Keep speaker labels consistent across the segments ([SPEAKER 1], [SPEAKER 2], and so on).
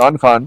[SPEAKER 1] عمران خان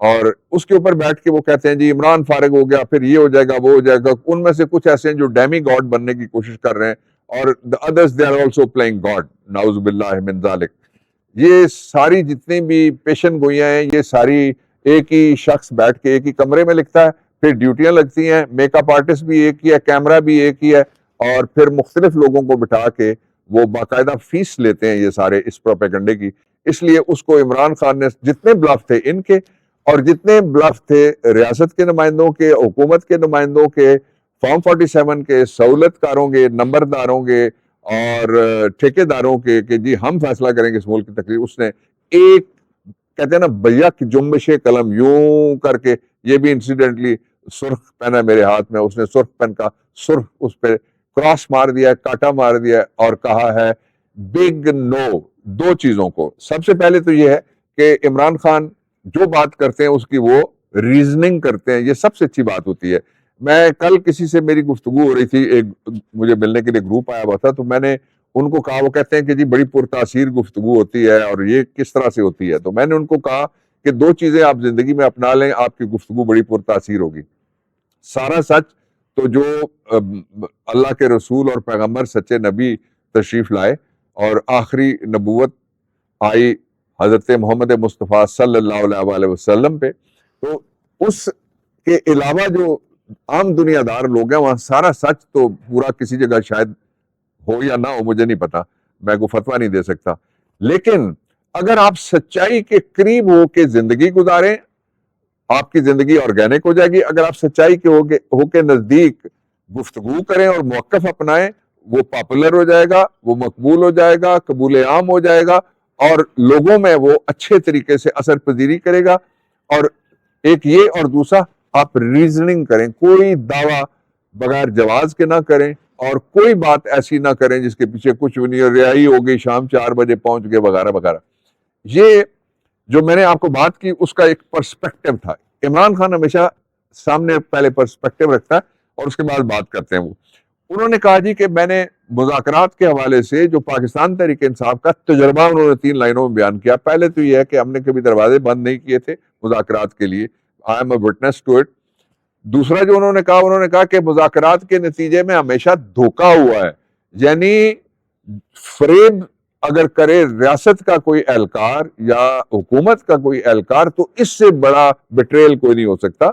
[SPEAKER 1] اور اس کے اوپر بیٹھ کے وہ کہتے ہیں جی عمران فارغ ہو گیا پھر یہ ہو جائے گا وہ ہو جائے گا. ان میں سے کچھ ایسے ہیں جو ڈیمی گاڈ بننے کی کوشش کر رہے ہیں, اور the others they are also playing God, نعوذ باللہ من ذالک. یہ ساری جتنی بھی پیشن گوئیاں ہیں یہ ساری ایک ہی شخص بیٹھ کے ایک ہی کمرے میں لکھتا ہے, پھر ڈیوٹیاں لگتی ہیں, میک اپ آرٹسٹ بھی ایک ہی ہے, کیمرہ بھی ایک ہی ہے, اور پھر مختلف لوگوں کو بٹھا کے وہ باقاعدہ فیس لیتے ہیں یہ سارے اس پروپیگنڈے کی. اس لیے اس کو عمران خان نے جتنے بلف تھے ان کے اور جتنے بلف تھے ریاست کے نمائندوں کے, حکومت کے نمائندوں کے, فارم 47 کے, سہولت کاروں کے, نمبرداروں کے اور ٹھیکیداروں کے کہ جی ہم فیصلہ کریں گے اس ملک کی تقریر, اس نے ایک کہتے ہیں نا بیک جنبش قلم یوں کر کے, یہ بھی انسیڈنٹلی سرخ پین ہے میرے ہاتھ میں, اس نے سرخ پین کا سرخ اس پہ کراس مار دیا, کاٹا مار دیا اور کہا ہے بگ نو دو چیزوں کو. سب سے پہلے تو یہ ہے کہ عمران خان جو بات کرتے ہیں اس کی وہ ریزننگ کرتے ہیں, یہ سب سے اچھی بات ہوتی ہے. میں کل کسی سے میری گفتگو ہو رہی تھی, ایک مجھے ملنے کے لیے گروپ آیا ہوا تھا, تو میں نے ان کو کہا, وہ کہتے ہیں کہ جی بڑی پرتاثیر گفتگو ہوتی ہے اور یہ کس طرح سے ہوتی ہے, تو میں نے ان کو کہا کہ دو چیزیں آپ زندگی میں اپنا لیں, آپ کی گفتگو بڑی پرتاثیر ہوگی. سارا سچ تو جو اللہ کے رسول اور پیغمبر سچے نبی تشریف لائے اور آخری نبوت آئی حضرت محمد مصطفیٰ صلی اللہ علیہ وسلم پہ, تو اس کے علاوہ جو عام دنیا دار لوگ ہیں وہاں سارا سچ تو پورا کسی جگہ شاید ہو یا نہ ہو, مجھے نہیں پتا, میں کوئی فتویٰ نہیں دے سکتا. لیکن اگر آپ سچائی کے قریب ہو کے زندگی گزاریں آپ کی زندگی آرگینک ہو جائے گی. اگر آپ سچائی کے ہو کے نزدیک گفتگو کریں اور موقف اپنائیں, وہ پاپولر ہو جائے گا, وہ مقبول ہو جائے گا, قبول عام ہو جائے گا, اور لوگوں میں وہ اچھے طریقے سے اثر پذیری کرے گا. اور ایک یہ, اور دوسرا آپ ریزننگ کریں, کوئی دعویٰ بغیر جواز کے نہ کریں اور کوئی بات ایسی نہ کریں جس کے پیچھے کچھ بھی نہیں, رہائی ہو گئی شام 4 بجے پہنچ گئے وغیرہ وغیرہ. یہ جو میں نے آپ کو بات کی اس کا ایک پرسپیکٹو تھا. عمران خان ہمیشہ سامنے پہلے پرسپیکٹو رکھتا ہے اور اس کے بعد بات کرتے ہیں. وہ انہوں نے کہا جی کہ میں نے مذاکرات کے حوالے سے جو پاکستان تحریک انصاف کا تجربہ انہوں نے 3 لائنوں میں بیان کیا. پہلے تو یہ ہے کہ ہم نے کبھی دروازے بند نہیں کیے تھے مذاکرات کے لیے, I am a witness to it. دوسرا جو انہوں نے کہا کہ مذاکرات کے نتیجے میں ہمیشہ دھوکہ ہوا ہے, یعنی فریب اگر کرے ریاست کا کوئی اہلکار یا حکومت کا کوئی اہلکار تو اس سے بڑا بٹریل کوئی نہیں ہو سکتا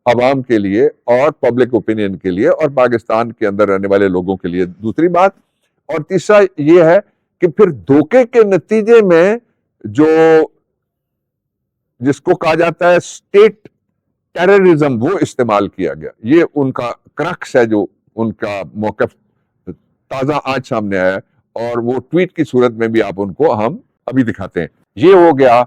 [SPEAKER 1] عوام کے لیے اور پبلک اوپینین کے لیے اور پاکستان کے اندر رہنے والے لوگوں کے لیے. دوسری بات, اور تیسرا یہ ہے کہ پھر دھوکے کے نتیجے میں جو جس کو کہا جاتا ہے اسٹیٹ ٹیررزم وہ استعمال کیا گیا. یہ ان کا کرکس ہے, جو ان کا موقف تازہ آج سامنے آیا, اور وہ ٹویٹ کی صورت میں بھی آپ ان کو ہم ابھی دکھاتے ہیں. یہ ہو گیا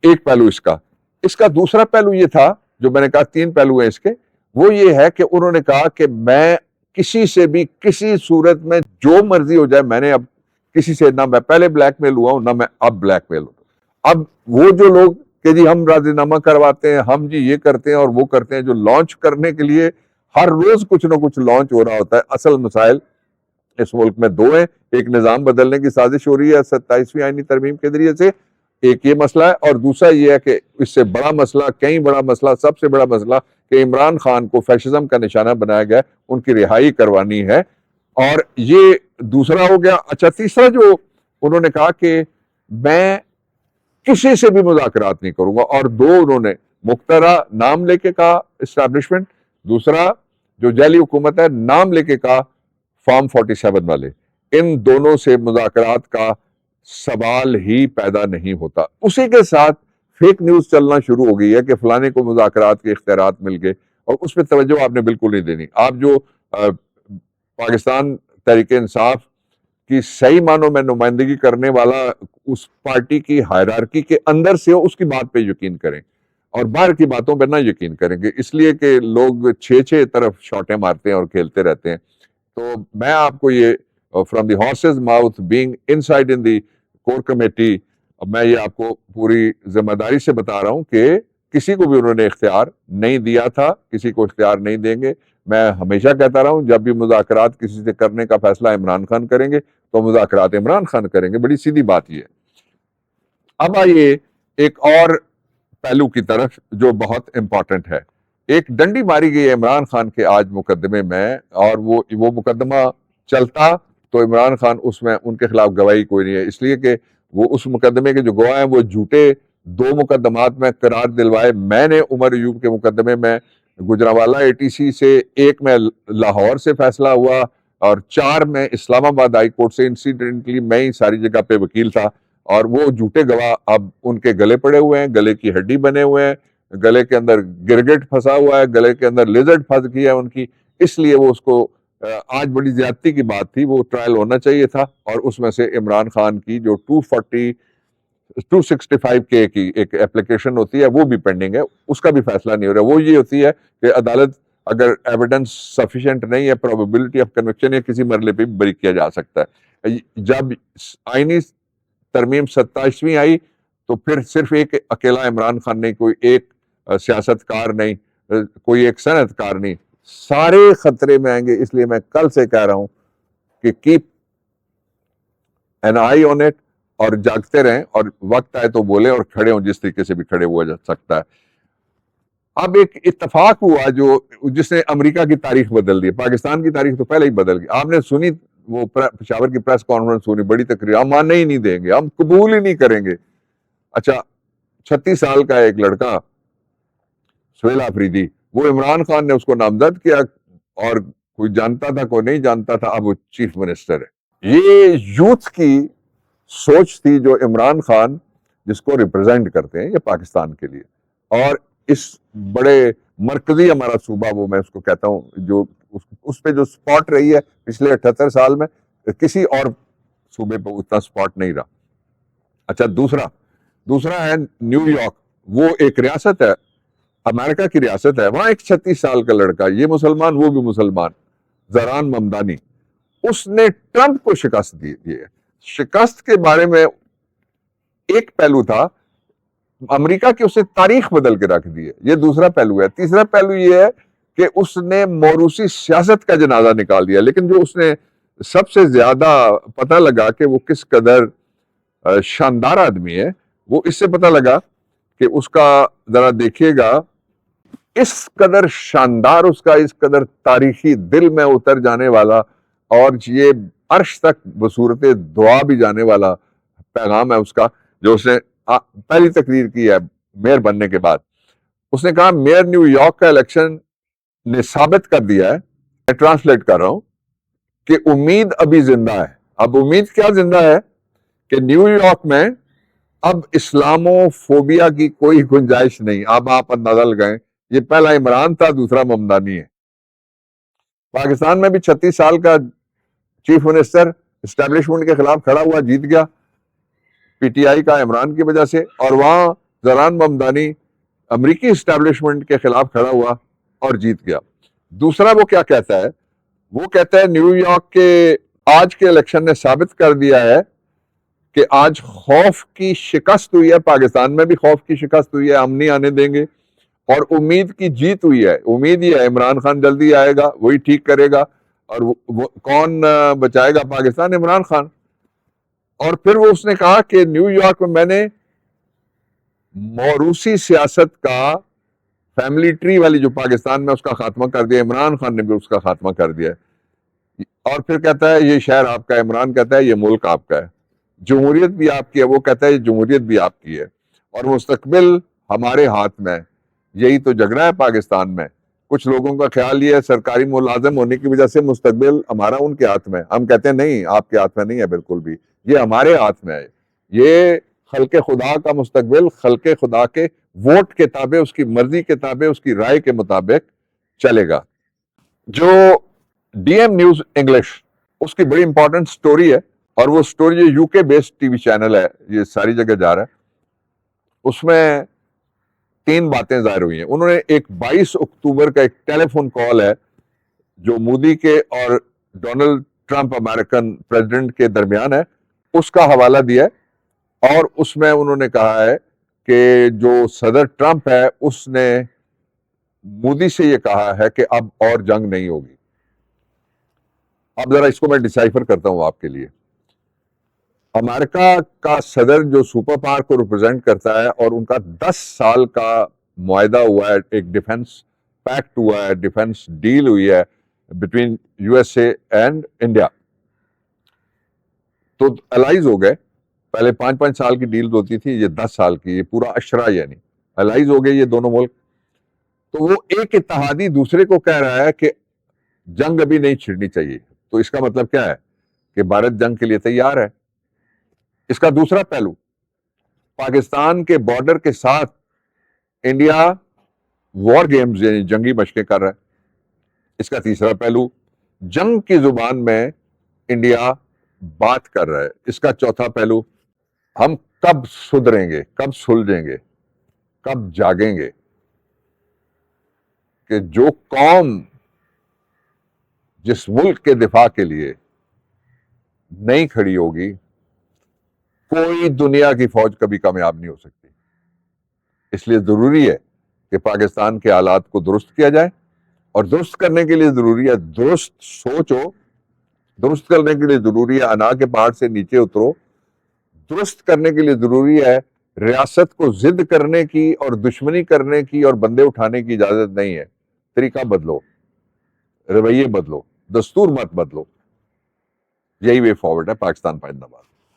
[SPEAKER 1] ایک پہلو اس کا. اس کا دوسرا پہلو یہ تھا, جو میں نے کہا 3 پہلو ہیں اس کے, وہ یہ ہے کہ انہوں نے کہا کہ میں کسی سے بھی کسی صورت میں جو مرضی ہو جائے, میں نے اب کسی سے نہ میں پہلے بلیک میل ہوا ہوں نہ میں اب بلیک میل ہوں. اب وہ جو لوگ کہ جی ہم راضی نامہ کرواتے ہیں, ہم جی یہ کرتے ہیں اور وہ کرتے ہیں, جو لانچ کرنے کے لیے ہر روز کچھ نہ کچھ لانچ ہو رہا ہوتا ہے. اصل مسائل اس ملک میں 2 ہیں, ایک نظام بدلنے کی سازش ہو رہی ہے 27ویں آئینی ترمیم کے ذریعے سے, ایک یہ مسئلہ ہے, اور دوسرا یہ ہے کہ اس سے بڑا مسئلہ, کہیں بڑا مسئلہ, سب سے بڑا مسئلہ کہ عمران خان کو فیشزم کا نشانہ بنایا گیا ہے, ان کی رہائی کروانی ہے. اور یہ دوسرا ہو گیا. اچھا, تیسرا جو انہوں نے کہا کہ میں کسی سے بھی مذاکرات نہیں کروں گا, اور 2 انہوں نے مخترع نام لے کے کہا اسٹیبلشمنٹ, دوسرا جو جعلی حکومت ہے نام لے کے کہا فارم 47 والے. ان دونوں سے مذاکرات کا سوال ہی پیدا نہیں ہوتا. اسی کے ساتھ فیک نیوز چلنا شروع ہو گئی ہے کہ فلانے کو مذاکرات کے اختیارات مل گئے, اور اس پہ توجہ آپ نے بالکل نہیں دینی. آپ جو پاکستان تحریک انصاف کی صحیح معنوں میں نمائندگی کرنے والا اس پارٹی کی ہائرارکی کے اندر سے ہو, اس کی بات پہ یقین کریں اور باہر کی باتوں پہ نہ یقین کریں گے, اس لیے کہ لوگ 6 طرف شاٹیں مارتے ہیں اور کھیلتے رہتے ہیں. تو میں آپ کو یہ from the horse's mouth being inside in the core committee, میں یہ آپ کو پوری ذمہ داری سے بتا رہا ہوں کہ کسی کو بھی انہوں نے اختیار نہیں دیا تھا, کسی کو اختیار نہیں دیں گے. میں ہمیشہ کہتا رہا ہوں جب بھی مذاکرات کسی سے کرنے کا فیصلہ عمران خان کریں گے تو مذاکرات عمران خان کریں گے, بڑی سیدھی بات یہ ہے. اب آئیے ایک اور پہلو کی طرف جو بہت امپورٹنٹ ہے. ایک ڈنڈی ماری گئی عمران خان کے آج مقدمے میں, اور وہ مقدمہ چلتا تو عمران خان اس میں ان کے خلاف گواہی کوئی نہیں ہے, اس لیے کہ وہ اس مقدمے کے جو گواہ ہیں وہ جھوٹے 2 مقدمات میں قرار دلوائے. میں نے عمر ایوب کے مقدمے میں گجرانوالہ ATC سے, 1 میں لاہور سے فیصلہ ہوا, اور 4 میں اسلام آباد ہائی کورٹ سے. انسیڈنٹلی میں ہی ساری جگہ پہ وکیل تھا, اور وہ جھوٹے گواہ اب ان کے گلے پڑے ہوئے ہیں, گلے کی ہڈی بنے ہوئے ہیں, گلے کے اندر گرگٹ پھنسا ہوا ہے, گلے کے اندر لیزرڈ پھنس گیا ہے ان کی. اس لیے وہ اس کو آج بڑی زیادتی کی بات تھی, وہ ٹرائل ہونا چاہیے تھا, اور اس میں سے عمران خان کی جو 265K کی ایک اپلیکیشن ہوتی ہے وہ بھی پینڈنگ ہے, اس کا بھی فیصلہ نہیں ہو رہا. وہ یہ ہوتی ہے کہ عدالت اگر ایویڈنس سفیشینٹ نہیں ہے, پروبیبلٹی آف کنوکشن, یا کسی مرحلے پہ بھی بری کیا جا سکتا ہے. جب آئینی ترمیم 27ویں آئی تو پھر صرف ایک اکیلا عمران خان نہیں, کوئی ایک سیاست کار نہیں, کوئی ایک صنعت کار نہیں, سارے خطرے میں آئیں گے. اس لیے میں کل سے کہہ رہا ہوں کہ keep an eye on it, اور جاگتے رہیں, اور وقت آئے تو بولیں, اور کھڑے ہوں جس طریقے سے بھی کھڑے ہوا جا سکتا ہے. اب ایک اتفاق ہوا جس نے امریکہ کی تاریخ بدل دی. پاکستان کی تاریخ تو پہلے ہی بدل گئی. آپ نے سنی وہ پشاور کی پریس کانفرنس سنی, بڑی تقریر, ہم ماننے ہی نہیں دیں گے, ہم قبول ہی نہیں کریں گے. اچھا, 36 سال کا ایک لڑکا سہیل آفریدی, وہ عمران خان نے اس کو نامزد کیا, اور کوئی جانتا تھا کوئی نہیں جانتا تھا, اب وہ چیف منسٹر ہے. یہ یوتھ کی سوچ تھی جو عمران خان جس کو ریپرزینٹ کرتے ہیں یہ پاکستان کے لیے, اور اس بڑے مرکزی ہمارا صوبہ, وہ میں اس کو کہتا ہوں, جو اس پہ جو سپاٹ رہی ہے پچھلے 78 سال میں, کسی اور صوبے پہ اتنا سپاٹ نہیں رہا. اچھا, دوسرا ہے نیو یارک, وہ ایک ریاست ہے, امریکہ کی ریاست ہے, وہاں ایک 36 سال کا لڑکا, یہ مسلمان وہ بھی مسلمان, زران ممدانی, اس نے ٹرمپ کو شکست دی ہے. شکست کے بارے میں ایک پہلو تھا, امریکہ کی اس نے تاریخ بدل کے رکھ دی ہے, یہ دوسرا پہلو ہے. تیسرا پہلو یہ ہے کہ اس نے موروثی سیاست کا جنازہ نکال دیا. لیکن جو اس نے سب سے زیادہ پتہ لگا کہ وہ کس قدر شاندار آدمی ہے, وہ اس سے پتہ لگا کہ اس کا ذرا دیکھیے گا, اس قدر شاندار, اس کا اس قدر تاریخی, دل میں اتر جانے والا, اور یہ عرش تک بصورت دعا بھی جانے والا پیغام ہے اس کا, جو اس نے پہلی تقریر کی ہے میئر بننے کے بعد. اس نے کہا میئر نیو یارک کا الیکشن نے ثابت کر دیا ہے, میں ٹرانسلیٹ کر رہا ہوں, کہ امید ابھی زندہ ہے. اب امید کیا زندہ ہے کہ نیو یارک میں اب اسلامو فوبیا کی کوئی گنجائش نہیں. اب آپ اندازہ لگائیں, یہ پہلا عمران تھا, دوسرا ممدانی ہے. پاکستان میں بھی 36 سال کا چیف منسٹر اسٹیبلشمنٹ کے خلاف کھڑا ہوا, جیت گیا PTI کا, عمران کی وجہ سے. اور وہاں زران ممدانی امریکی اسٹیبلشمنٹ کے خلاف کھڑا ہوا اور جیت گیا. دوسرا وہ کیا کہتا ہے, وہ کہتا ہے نیو یارک کے آج کے الیکشن نے ثابت کر دیا ہے کہ آج خوف کی شکست ہوئی ہے, پاکستان میں بھی خوف کی شکست ہوئی ہے, ہم نہیں آنے دیں گے, اور امید کی جیت ہوئی ہے. امید یہ ہے عمران خان جلدی آئے گا, وہی ٹھیک کرے گا, اور کون بچائے گا پاکستان؟ عمران خان. اور پھر وہ اس نے کہا کہ نیو یارک میں میں نے موروثی سیاست کا, فیملی ٹری والی جو پاکستان میں, اس کا خاتمہ کر دیا. عمران خان نے بھی اس کا خاتمہ کر دیا. اور پھر کہتا ہے یہ شہر آپ کا ہے, عمران کہتا ہے یہ ملک آپ کا ہے, جمہوریت بھی آپ کی ہے, وہ کہتا ہے یہ جمہوریت بھی آپ کی ہے, اور مستقبل ہمارے ہاتھ میں. یہی تو جھگڑا ہے پاکستان میں. کچھ لوگوں کا خیال یہ ہے سرکاری ملازم ہونے کی وجہ سے مستقبل ہمارا ان کے ہاتھ میں. ہم کہتے ہیں نہیں, آپ کے ہاتھ میں نہیں ہے بالکل بھی, یہ ہمارے ہاتھ میں ہے. یہ خلق خدا کا مستقبل خلق خدا کے ووٹ کے تابع, اس کی مرضی کے تابع, اس کی رائے کے مطابق چلے گا. جو DM نیوز انگلش, اس کی بڑی امپورٹنٹ سٹوری ہے, اور وہ سٹوری جو UK بیسڈ TV چینل ہے, یہ ساری جگہ جا رہا ہے. اس میں 3 باتیں ظاہر ہوئی ہیں. انہوں نے ایک 22 اکتوبر کا ایک ٹیلی فون کال ہے جو مودی کے اور ڈونلڈ ٹرمپ امریکن پریزیڈنٹ کے درمیان ہے, اس کا حوالہ دیا ہے. اور اس میں انہوں نے کہا ہے کہ جو صدر ٹرمپ ہے اس نے مودی سے یہ کہا ہے کہ اب اور جنگ نہیں ہوگی. اب ذرا اس کو میں ڈسائفر کرتا ہوں آپ کے لیے. امریکہ کا صدر جو سپر پاور کو ریپرزینٹ کرتا ہے اور ان کا 10 سال کا معاہدہ ہوا ہے, ایک ڈیفنس پیکٹ ہوا ہے, ڈیفنس ڈیل ہوئی ہے between U S A and India, تو الائز ہو گئے. پہلے 5 سال کی ڈیل ہوتی تھی, یہ 10 سال کی, یہ پورا اشرا یعنی الائز ہو گئے یہ دونوں ملک. تو وہ ایک اتحادی دوسرے کو کہہ رہا ہے کہ جنگ ابھی نہیں چھڑنی چاہیے. تو اس کا مطلب کیا ہے کہ بھارت جنگ کے لیے تیار ہے. اس کا دوسرا پہلو, پاکستان کے بارڈر کے ساتھ انڈیا وار گیمز یعنی جنگی مشقیں کر رہا ہے. اس کا تیسرا پہلو, جنگ کی زبان میں انڈیا بات کر رہا ہے. اس کا چوتھا پہلو, ہم کب سدھریں گے, کب سلجھیں گے, کب جاگیں گے کہ جو قوم جس ملک کے دفاع کے لیے نہیں کھڑی ہوگی, کوئی دنیا کی فوج کبھی کامیاب نہیں ہو سکتی. اس لیے ضروری ہے کہ پاکستان کے حالات کو درست کیا جائے, اور درست کرنے کے لیے ضروری ہے درست سوچ ہو. درست کرنے کے لیے ضروری ہے انا کے پہاڑ سے نیچے اترو. درست کرنے کے لیے ضروری ہے ریاست کو ضد کرنے کی اور دشمنی کرنے کی اور بندے اٹھانے کی اجازت نہیں ہے. طریقہ بدلو, رویے بدلو, دستور مت بدلو. یہی وے فارورڈ ہے. پاکستان پائندہ باد.